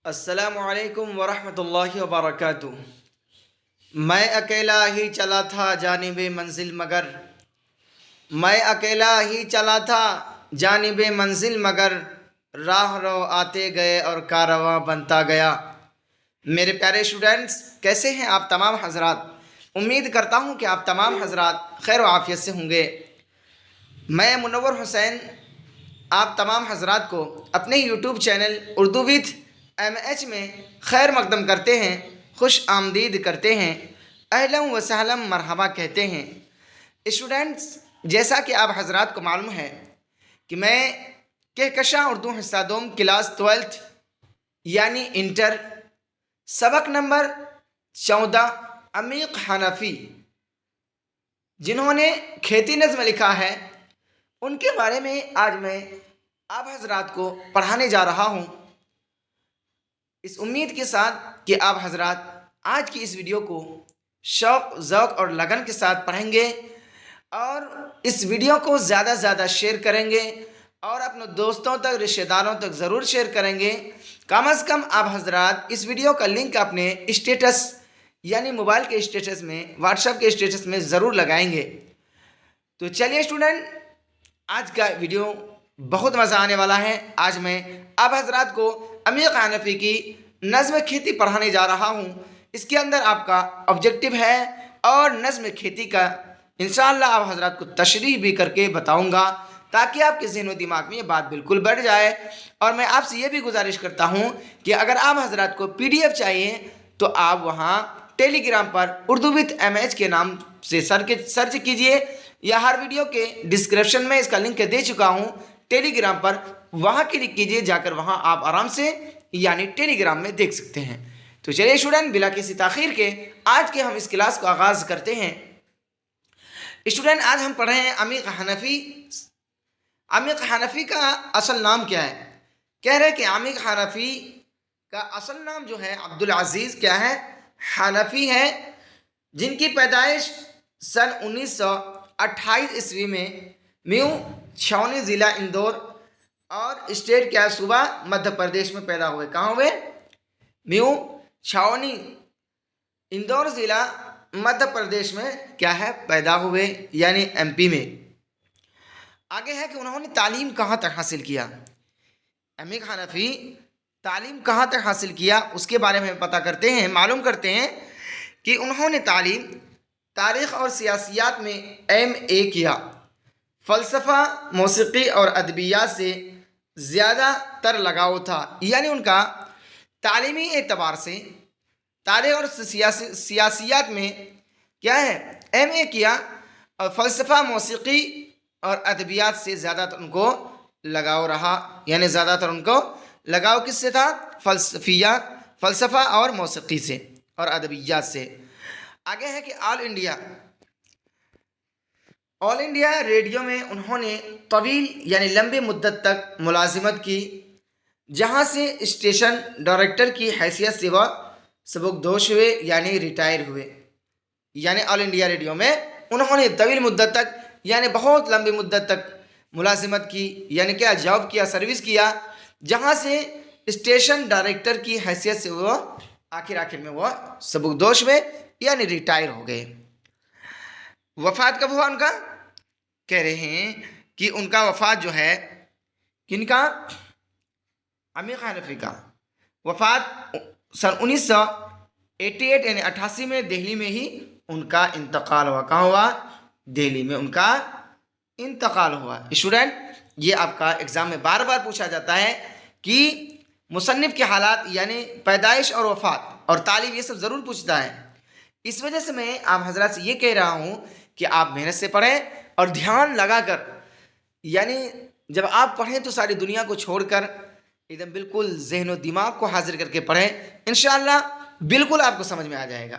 السلام علیکم ورحمۃ اللہ وبرکاتہ۔ میں اکیلا ہی چلا تھا جانب منزل مگر میں اکیلا ہی چلا تھا جانب منزل مگر راہ رو آتے گئے اور کارواں بنتا گیا۔ میرے پیارے اسٹوڈنٹس، کیسے ہیں آپ تمام حضرات؟ امید کرتا ہوں کہ آپ تمام حضرات خیر و عافیت سے ہوں گے۔ میں منور حسین آپ تمام حضرات کو اپنے YouTube channel Urdu with M H میں خیر مقدم کرتے ہیں، خوش آمدید کرتے ہیں، اہلا و سہلا مرحبا کہتے ہیں۔ اسٹوڈنٹس، جیسا کہ آپ حضرات کو معلوم ہے کہ میں کہکشاں اردو حصہ دوم کلاس 12 یعنی انٹر سبق نمبر 14 عمیق حنفی جنہوں نے کھیتی نظم لکھا ہے ان کے بارے میں آج میں آپ حضرات کو پڑھانے جا رہا ہوں، اس امید کے ساتھ کہ آپ حضرات آج کی اس ویڈیو کو شوق ذوق اور لگن کے ساتھ پڑھیں گے اور اس ویڈیو کو زیادہ سے زیادہ شیئر کریں گے اور اپنے دوستوں تک، رشتہ داروں تک ضرور شیئر کریں گے۔ کم از کم آپ حضرات اس ویڈیو کا لنک اپنے اسٹیٹس یعنی موبائل کے اسٹیٹس میں، واٹس ایپ کے اسٹیٹس میں ضرور لگائیں گے۔ تو چلیے اسٹوڈنٹ، آج کا ویڈیو بہت مزہ آنے والا ہے۔ آج میں آپ حضرات کو عمیق حنفی کی نظم کھیتی پڑھانے جا رہا ہوں۔ اس کے اندر آپ کا آبجیکٹو ہے اور نظم کھیتی کا انشاءاللہ آپ حضرات کو تشریح بھی کر کے بتاؤں گا تاکہ آپ کے ذہن و دماغ میں یہ بات بالکل بیٹھ جائے۔ اور میں آپ سے یہ بھی گزارش کرتا ہوں کہ اگر آپ حضرات کو PDF چاہیے تو آپ وہاں ٹیلی گرام پر اردو وتھ ایم ایچ کے نام سے سرچ کیجئے، یا ہر ویڈیو کے ڈسکرپشن میں اس کا لنک دے چکا ہوں ٹیلی گرام پر، وہاں کلک کیجئے، جا کر وہاں آپ آرام سے یعنی ٹیلی گرام میں دیکھ سکتے ہیں۔ تو چلیے اسٹوڈنٹ، بلا کسی تاخیر کے آج کے ہم اس کلاس کو آغاز کرتے ہیں۔ اسٹوڈنٹ، آج ہم پڑھ رہے ہیں عمیق حنفی۔ عمیق حنفی کا اصل نام کیا ہے؟ کہہ رہے کہ عمیق حنفی کا اصل نام جو ہے عبدالعزیز کیا ہے؟ حنفی ہے، جن کی پیدائش سن 1928 عیسوی میں میو چھاونی ضلع اندور اور اسٹیٹ کیا صوبہ مدھیہ پردیش میں پیدا ہوئے۔ کہاں ہوئے؟ میو چھاونی اندور ضلع مدھیہ پردیش میں کیا ہے پیدا ہوئے، یعنی MP میں۔ آگے ہے کہ انہوں نے تعلیم کہاں تک حاصل کیا۔ عمیق حنفی تعلیم کہاں تک حاصل کیا اس کے بارے میں پتہ کرتے ہیں، معلوم کرتے ہیں کہ انہوں نے تعلیم تاریخ اور سیاسیات میں MA کیا۔ فلسفہ، موسیقی اور ادبیات سے زیادہ تر لگاؤ تھا، یعنی ان کا تعلیمی اعتبار سے تاریخ اور سیاسیات میں کیا ہے MA کیا، اور فلسفہ، موسیقی اور ادبیات سے زیادہ تر ان کو لگاؤ رہا، یعنی زیادہ تر ان کو لگاؤ کس سے تھا؟ فلسفہ اور موسیقی سے اور ادبیات سے۔ آگے ہے کہ آل انڈیا ریڈیو میں انہوں نے طویل یعنی لمبی مدت تک ملازمت کی، جہاں سے اسٹیشن ڈائریکٹر کی حیثیت سے وہ سبکدوش ہوئے یعنی ریٹائر ہوئے۔ یعنی آل انڈیا ریڈیو میں انہوں نے طویل مدت تک یعنی بہت لمبی مدت تک ملازمت کی، یعنی کیا جاب کیا، سروس کیا، جہاں سے اسٹیشن ڈائریکٹر کی حیثیت سے وہ آخر میں وہ سبکدوش ہوئے یعنی ریٹائر ہو گئے۔ وفات کب ہوا ان کا؟ کہہ رہے ہیں کہ ان کا وفات جو ہے کن کا؟ عمیق حنفی کا وفات سن 1988 یعنی 88 میں دہلی میں ہی ان کا انتقال ہوا۔ کہاں ہوا؟ دہلی میں ان کا انتقال ہوا۔ اسٹوڈنٹ، یہ آپ کا ایگزام میں بار بار پوچھا جاتا ہے کہ مصنف کے حالات یعنی پیدائش اور وفات اور تعلیم، یہ سب ضرور پوچھتا ہے۔ اس وجہ سے میں آپ حضرات سے یہ کہہ رہا ہوں کہ آپ محنت سے پڑھیں اور دھیان لگا کر، یعنی جب آپ پڑھیں تو ساری دنیا کو چھوڑ کر ایک دم بالکل ذہن و دماغ کو حاضر کر کے پڑھیں، انشاءاللہ بالکل آپ کو سمجھ میں آ جائے گا۔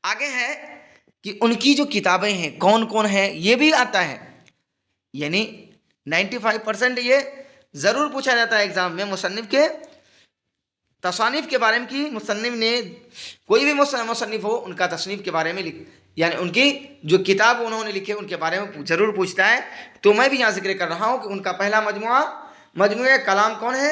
آگے ہے کہ ان کی جو کتابیں ہیں کون کون ہیں یہ بھی آتا ہے، یعنی 95% یہ ضرور پوچھا جاتا ہے ایگزام میں مصنف کے تصانیف کے بارے میں، کہ مصنف نے کوئی بھی مصنف ہو ان کا تصنیف کے بارے میں یعنی ان کی جو کتاب انہوں نے لکھے ان کے بارے میں ضرور پوچھتا ہے۔ تو میں بھی یہاں ذکر کر رہا ہوں کہ ان کا پہلا مجموعہ کلام کون ہے؟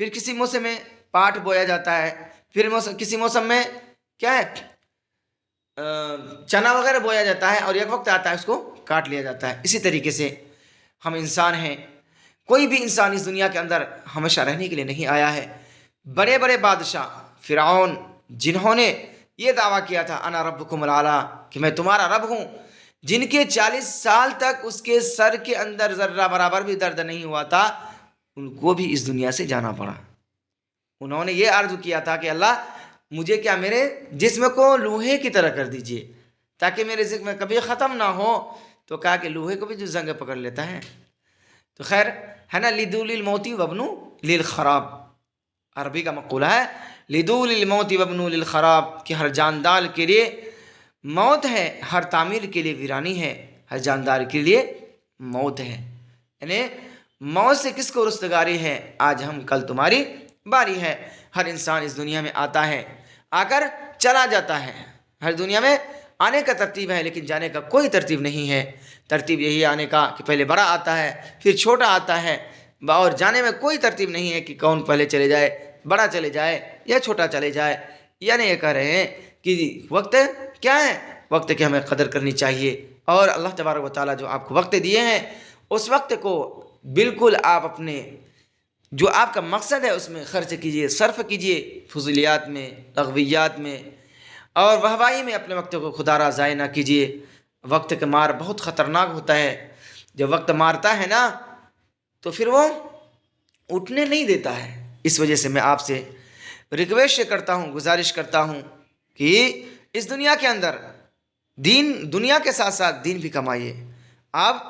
پھر کسی موسم میں پاٹ بویا جاتا ہے، پھر کسی موسم میں کیا ہے چنا وغیرہ بویا جاتا ہے، اور ایک وقت آتا ہے اس کو کاٹ لیا جاتا ہے۔ اسی طریقے سے ہم انسان ہیں، کوئی بھی انسان اس دنیا کے اندر ہمیشہ رہنے کے لیے نہیں آیا ہے۔ بڑے بڑے بادشاہ فرعون، جنہوں نے یہ دعویٰ کیا تھا انا ربکم الاعلیٰ، کہ میں تمہارا رب ہوں، جن کے 40 سال تک اس کے سر کے اندر ذرہ برابر بھی درد نہیں ہوا تھا، ان کو بھی اس دنیا سے جانا پڑا۔ انہوں نے یہ عرض کیا تھا کہ اللہ مجھے کیا میرے جسم کو لوہے کی طرح کر دیجئے تاکہ میرے جسم میں کبھی ختم نہ ہو، تو کہا کہ لوہے کو بھی جو زنگ پکڑ لیتا ہے۔ تو خیر ہے نا، لدول الموت وابن للخراب، عربی کا مقولہ ہے لدول الموت وابن للخراب، کہ ہر جاندار کے لیے موت ہے، ہر تعمیر کے لیے ویرانی ہے، ہر جاندار کے لیے موت ہے۔ یعنی موت سے کس کو رستگاری ہے؟ آج ہم کل تمہاری باری ہے۔ ہر انسان اس دنیا میں آتا ہے، آ کر چلا جاتا ہے۔ ہر دنیا میں آنے کا ترتیب ہے، لیکن جانے کا کوئی ترتیب نہیں ہے۔ ترتیب یہی آنے کا کہ پہلے بڑا آتا ہے پھر چھوٹا آتا ہے، اور جانے میں کوئی ترتیب نہیں ہے کہ کون پہلے چلے جائے، بڑا چلے جائے یا چھوٹا چلے جائے۔ یعنی یہ کہہ رہے ہیں کہ وقت کیا ہے، وقت کی ہمیں قدر کرنی چاہیے، اور اللہ تبارک و تعالیٰ جو آپ کو وقت دیے ہیں اس وقت کو بالکل آپ اپنے جو آپ کا مقصد ہے اس میں خرچ کیجئے، صرف کیجئے، فضولیات میں، لغویات میں اور واہوائی میں اپنے وقت کو خدا را ضائع نہ کیجئے۔ وقت کا مار بہت خطرناک ہوتا ہے، جب وقت مارتا ہے نا تو پھر وہ اٹھنے نہیں دیتا ہے۔ اس وجہ سے میں آپ سے ریکویسٹ کرتا ہوں، گزارش کرتا ہوں کہ اس دنیا کے اندر دنیا کے ساتھ ساتھ دین بھی کمائیے۔ آپ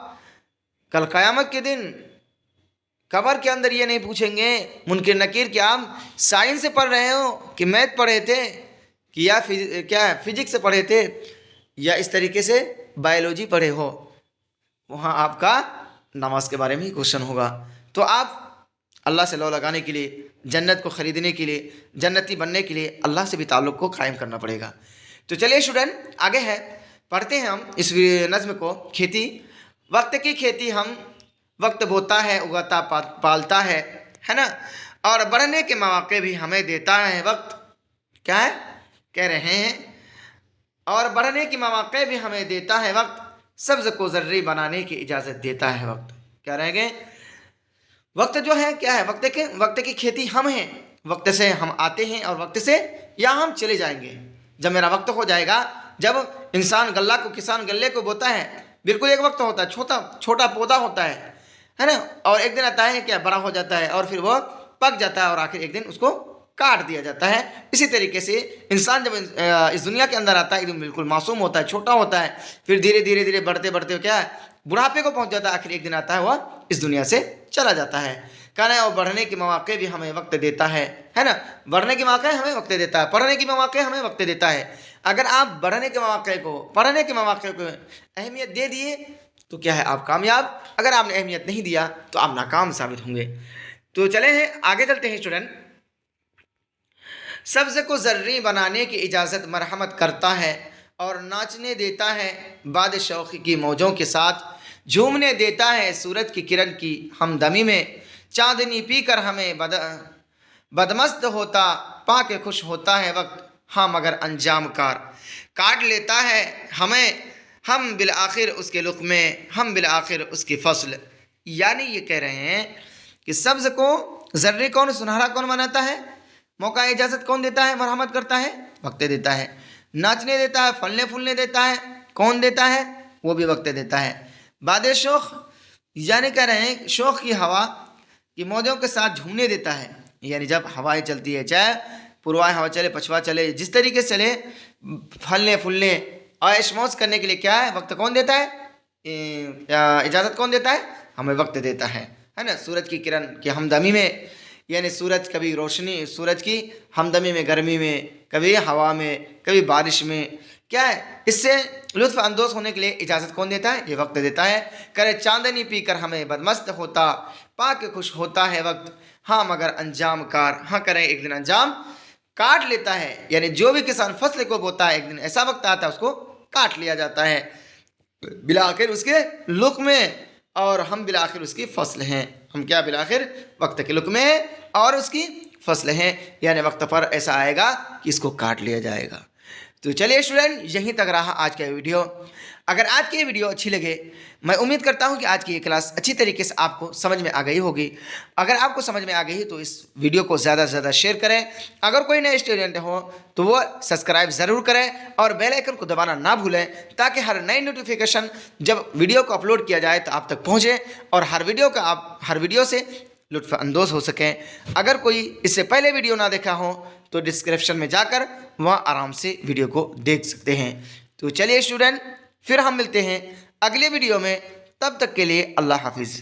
کل قیامت کے دن قبر کے اندر یہ نہیں پوچھیں گے منکر نکیر کہ آپ سائنس سے پڑھ رہے ہو کہ میتھ پڑھے تھے کہ یا فزکس سے پڑھے تھے یا اس طریقے سے بایولوجی پڑھے ہو۔ وہاں آپ کا نماز کے بارے میں ہی کوشچن ہوگا۔ تو آپ اللہ سے لو لگانے کے لیے، جنت کو خریدنے کے لیے، جنتی بننے کے لیے اللہ سے بھی تعلق کو قائم کرنا پڑے گا۔ تو چلیے اسٹوڈنٹ آگے ہے، پڑھتے ہیں ہم اس نظم کو۔ کھیتی، وقت کی کھیتی ہم، وقت بوتا ہے اگاتا پالتا ہے نا، اور بڑھنے کے مواقع بھی ہمیں دیتا ہے وقت۔ کیا ہے کہہ رہے ہیں، اور بڑھنے کے مواقع بھی ہمیں دیتا ہے وقت، سبز کو زرعی بنانے کی اجازت دیتا ہے وقت۔ کیا رہیں گے، وقت جو ہے کیا ہے، وقت کی کھیتی ہم ہیں، وقت سے ہم آتے ہیں اور وقت سے یہاں ہم چلے جائیں گے۔ جب میرا وقت ہو جائے گا، جب انسان کسان غلے کو بوتا ہے، بالکل ایک وقت ہوتا ہے، چھوٹا پودا ہوتا ہے نا، اور ایک دن آتا ہے کیا بڑا ہو جاتا ہے اور پھر وہ پک جاتا ہے اور آخر ایک دن اس کو کاٹ دیا جاتا ہے۔ اسی طریقے سے انسان جب اس دنیا کے اندر آتا ہے ایک دن بالکل معصوم ہوتا ہے، چھوٹا ہوتا ہے، پھر دھیرے دھیرے بڑھتے کیا ہے بڑھاپے کو پہنچ جاتا ہے، آخر ایک دن آتا ہے وہ اس دنیا سے چلا جاتا ہے۔ کہنا ہے اور بڑھنے کے مواقع بھی ہمیں وقت دیتا ہے نا، بڑھنے کے مواقع ہمیں وقت دیتا ہے، پڑھنے کے مواقع ہمیں وقت دیتا ہے۔ اگر آپ بڑھنے کے مواقع کو، پڑھنے کے مواقع کو اہمیت دے دیے تو کیا ہے آپ کامیاب، اگر آپ نے اہمیت نہیں دیا تو آپ ناکام ثابت ہوں گے۔ تو چلے ہیں آگے چلتے ہیں اسٹوڈنٹ۔ سبز کو زرعی بنانے کی اجازت مرحمت کرتا ہے، اور ناچنے دیتا ہے باد شوخی کی موجوں کے ساتھ، جھومنے دیتا ہے سورج کی کرن کی ہمدمی میں، چاندنی پی کر ہمیں بدمست ہوتا پا کے خوش ہوتا ہے وقت، ہاں مگر انجام کار کاٹ لیتا ہے ہمیں، ہم بالآخر اس کے لقمے، ہم بالآخر اس کی فصل۔ یعنی یہ کہہ رہے ہیں کہ سبز کو زرعی کون، سنہرا کون بناتا ہے، موقع اجازت کون دیتا ہے، مرحمت کرتا ہے، وقت دیتا ہے۔ ناچنے دیتا ہے، پھلنے پھولنے دیتا ہے، کون دیتا ہے، وہ بھی وقت دیتا ہے۔ باد شوخ یعنی کہہ رہے ہیں شوخ کی ہوا کی موجوں کے ساتھ جھومنے دیتا ہے، یعنی جب ہوائیں چلتی ہے، چاہے پروائے ہوا چلے، پچھوا چلے، جس طریقے سے چلے، پھلنے پھولنے عیش موج کرنے کے لیے کیا ہے وقت کون دیتا ہے، اجازت کون دیتا ہے، ہمیں وقت دیتا ہے نا۔ سورج کی کرن کی ہمدمی میں، یعنی سورج کبھی روشنی، سورج کی ہمدمی میں، گرمی میں، کبھی ہوا میں، کبھی بارش میں، کیا ہے اس سے لطف اندوز ہونے کے لیے اجازت کون دیتا ہے، یہ وقت دیتا ہے۔ کرے چاندنی پی کر ہمیں بدمست ہوتا پا کے خوش ہوتا ہے وقت، ہاں مگر انجام کار، ہاں کرے ایک دن انجام کاٹ لیتا ہے۔ یعنی جو بھی کسان فصل کو بوتا ہے ایک دن ایسا وقت آتا ہے اس کو کاٹ لیا جاتا ہے، بلاخر اس کے لقمے اور ہم بالآخر اس کی فصل ہیں. ہم کیا بالآخر وقت کے لقمے ہیں اور اس کی فصل ہیں، یعنی وقت پر ایسا آئے گا کہ اس کو کاٹ لیا جائے گا. تو چلیے اسٹوڈنٹ، یہیں تک رہا آج کا ویڈیو. اگر آج کی یہ ویڈیو اچھی لگے، میں امید کرتا ہوں کہ آج کی یہ کلاس اچھی طریقے سے آپ کو سمجھ میں آ گئی ہوگی. اگر آپ کو سمجھ میں آ گئی تو اس ویڈیو کو زیادہ سے زیادہ شیئر کریں. اگر کوئی نئے اسٹوڈنٹ ہو تو وہ سبسکرائب ضرور کریں اور بیل آئیکن کو دبانا نہ بھولیں، تاکہ ہر نئی نوٹیفیکیشن جب ویڈیو کو اپلوڈ کیا جائے تو آپ تک پہنچے اور ہر ویڈیو سے لطف اندوز ہو سکیں. اگر کوئی اس سے پہلے ویڈیو نہ دیکھا ہو تو ڈسکرپشن میں جا کر وہاں آرام سے ویڈیو کو دیکھ سکتے ہیں. تو چلیے اسٹوڈنٹ، پھر ہم ملتے ہیں اگلے ویڈیو میں. تب تک کے لیے اللہ حافظ.